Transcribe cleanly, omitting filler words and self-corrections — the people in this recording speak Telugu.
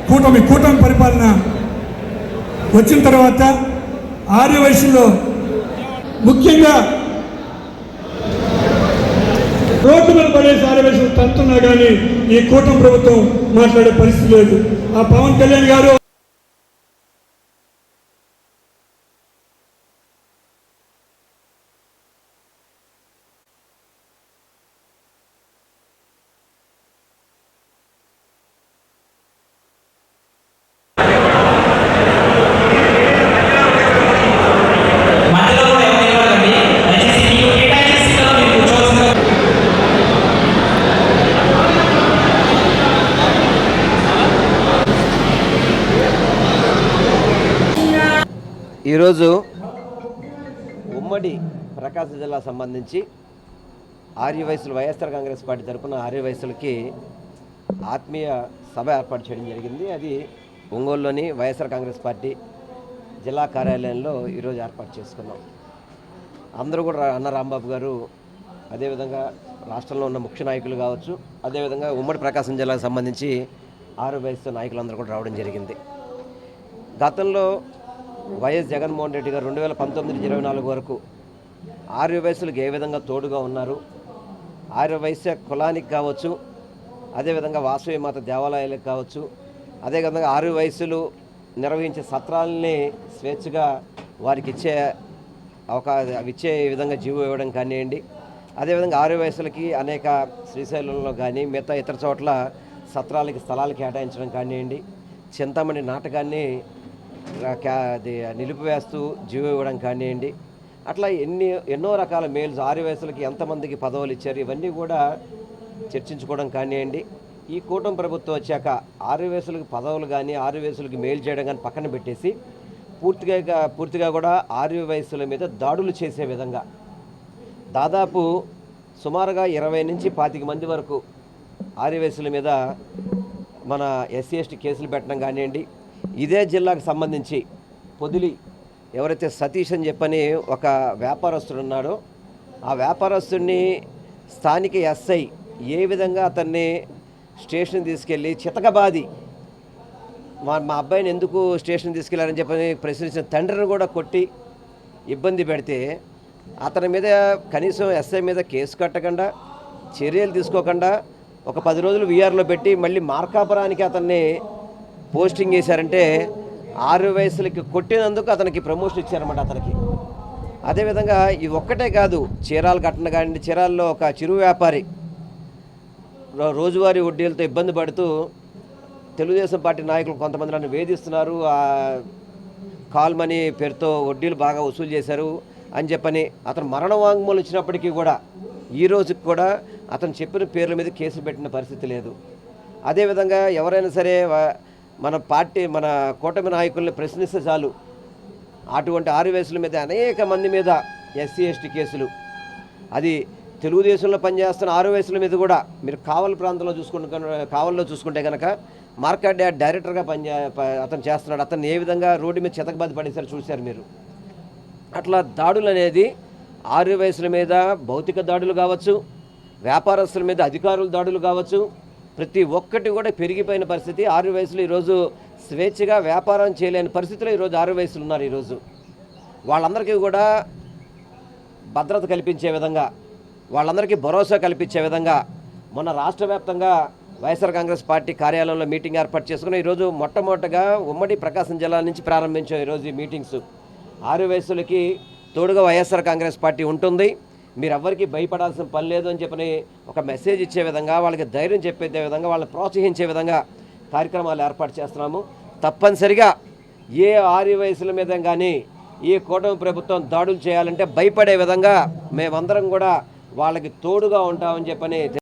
కూటమి పరిపాలన వచ్చిన తర్వాత ఆర్యవైశ్యుల్లో ముఖ్యంగా రోడ్డు మీద పడేసి ఆర్యవైశ్యులు తంతున్నా కానీ ఈ కూటమి ప్రభుత్వం మాట్లాడే పరిస్థితి లేదు. ఆ పవన్ కళ్యాణ్ గారు ఈరోజు ఉమ్మడి ప్రకాశం జిల్లా సంబంధించి ఆర్యవైశ్యులు వైఎస్ఆర్ కాంగ్రెస్ పార్టీ తరఫున ఆర్యవైశ్యులకి ఆత్మీయ సభ ఏర్పాటు చేయడం జరిగింది. అది ఒంగోలులోని వైఎస్ఆర్ కాంగ్రెస్ పార్టీ జిల్లా కార్యాలయంలో ఈరోజు ఏర్పాటు చేసుకున్నాం. అందరూ కూడా అన్న రాంబాబు గారు, అదేవిధంగా రాష్ట్రంలో ఉన్న ముఖ్య నాయకులు కావచ్చు, అదేవిధంగా ఉమ్మడి ప్రకాశం జిల్లాకు సంబంధించి ఆర్యవైశ్య నాయకులందరూ కూడా రావడం జరిగింది. గతంలో వైఎస్ జగన్మోహన్ రెడ్డి గారు 2019-24 వరకు ఆర్యవైశ్యులకు ఏ విధంగా తోడుగా ఉన్నారు, ఆర్యవైశ్య కులానికి కావచ్చు, అదేవిధంగా వాసవి మాత దేవాలయాలకు కావచ్చు, అదేవిధంగా ఆర్యవైశ్యులు నిర్వహించే సత్రాలని స్వేచ్ఛగా వారికి ఇచ్చే విధంగా జీవో ఇవ్వడం కానివ్వండి, అదేవిధంగా ఆర్యవైశ్యులకి అనేక శ్రీశైలంలో కానీ మిగతా ఇతర చోట్ల సత్రాలకి స్థలాలు కేటాయించడం కానివ్వండి, చింతామణి నాటకాన్ని నిలిపివేస్తూ జీవో ఇవ్వడం కానివ్వండి, అట్లా ఎన్నో రకాల మేల్స్ ఆర్యవైశ్యులకి ఎంతమందికి పదవులు ఇచ్చారు, ఇవన్నీ కూడా చర్చించుకోవడం కానివ్వండి. ఈ కూటమి ప్రభుత్వం వచ్చాక ఆర్యవైశ్యులకు పదవులు కానీ ఆర్యవైశ్యులకి మేలు చేయడం కానీ పక్కన పెట్టేసి పూర్తిగా కూడా ఆర్యవైశ్యుల మీద దాడులు చేసే విధంగా దాదాపు సుమారుగా 20 నుంచి 25 మంది వరకు ఆర్యవైశ్యుల మీద మన SC/ST కేసులు పెట్టడం కానివ్వండి. ఇదే జిల్లాకు సంబంధించి పొదిలి ఎవరైతే సతీష్ అని చెప్పని ఒక వ్యాపారస్తుడు ఉన్నాడో, ఆ వ్యాపారస్తుడిని స్థానిక SI ఏ విధంగా అతన్ని స్టేషన్ తీసుకెళ్ళి చితకబాది మా అబ్బాయిని ఎందుకు స్టేషన్ తీసుకెళ్లారని చెప్పని ప్రశ్నించిన తండ్రిని కూడా కొట్టి ఇబ్బంది పెడితే అతని మీద కనీసం SI మీద కేసు కట్టకుండా చర్యలు తీసుకోకుండా ఒక 10 రోజులు VRలో పెట్టి మళ్ళీ మార్కాపురానికి అతన్ని పోస్టింగ్ చేశారంటే ఆర్యవైశ్యులకి కొట్టినందుకు అతనికి ప్రమోషన్ ఇచ్చారన్నమాట అతనికి. అదేవిధంగా ఇది ఒక్కటే కాదు, చీరాల ఘటన కానీ, చీరాల్లో ఒక చిరు వ్యాపారి రోజువారీ వడ్డీలతో ఇబ్బంది పడుతూ తెలుగుదేశం పార్టీ నాయకులు కొంతమంది నన్ను వేధిస్తున్నారు, కాల్ మనీ పేరుతో వడ్డీలు బాగా వసూలు చేశారు అని చెప్పని అతను మరణ వాంగ్మూలం ఇచ్చినప్పటికీ కూడా ఈ రోజుకి కూడా అతను చెప్పిన పేర్ల మీద కేసులు పెట్టిన పరిస్థితి లేదు. అదేవిధంగా ఎవరైనా సరే మన కూటమి నాయకుల్ని ప్రశ్నిస్తే చాలు అటువంటి ఆర్యవైశ్యుల మీద అనేక మంది మీద SC/ST కేసులు. అది తెలుగుదేశంలో పనిచేస్తున్న ఆర్యవైశ్యుల మీద కూడా మీరు కావలి ప్రాంతంలో కావల్లో చూసుకుంటే కనుక మార్కెట్ డైరెక్టర్గా అతను చేస్తున్నాడు. అతను ఏ విధంగా రోడ్డు మీద చితకబాది పడేసారు చూశారు మీరు. అట్లా దాడులు అనేది ఆర్యవైశ్యుల మీద భౌతిక దాడులు కావచ్చు, వ్యాపారస్తుల మీద అధికారుల దాడులు కావచ్చు, ప్రతి ఒక్కటి కూడా పెరిగిపోయిన పరిస్థితి. ఆర్యవైశ్యులు ఈరోజు స్వేచ్ఛగా వ్యాపారం చేయలేని పరిస్థితిలో ఈరోజు ఆర్యవైశ్యులు ఉన్నారు. ఈరోజు వాళ్ళందరికీ కూడా భద్రత కల్పించే విధంగా, వాళ్ళందరికీ భరోసా కల్పించే విధంగా మొన్న రాష్ట్ర వ్యాప్తంగా వైఎస్ఆర్ కాంగ్రెస్ పార్టీ కార్యాలయంలో మీటింగ్ ఏర్పాటు చేసుకుని ఈరోజు మొట్టమొదటిగా ఉమ్మడి ప్రకాశం జిల్లా నుంచి ప్రారంభించాం ఈరోజు ఈ మీటింగ్స్. ఆర్యవైశ్యులకి తోడుగా వైఎస్ఆర్ కాంగ్రెస్ పార్టీ ఉంటుంది, మీరు ఎవరికి భయపడాల్సిన పని లేదు అని చెప్పని ఒక మెసేజ్ ఇచ్చే విధంగా, వాళ్ళకి ధైర్యం చెప్పే విధంగా, వాళ్ళని ప్రోత్సహించే విధంగా కార్యక్రమాలు ఏర్పాటు చేస్తున్నాము. తప్పనిసరిగా ఏ ఆర్యవైశ్యుల మీద కానీ ఈ కూటమి ప్రభుత్వం దాడులు చేయాలంటే భయపడే విధంగా మేమందరం కూడా వాళ్ళకి తోడుగా ఉంటామని చెప్పని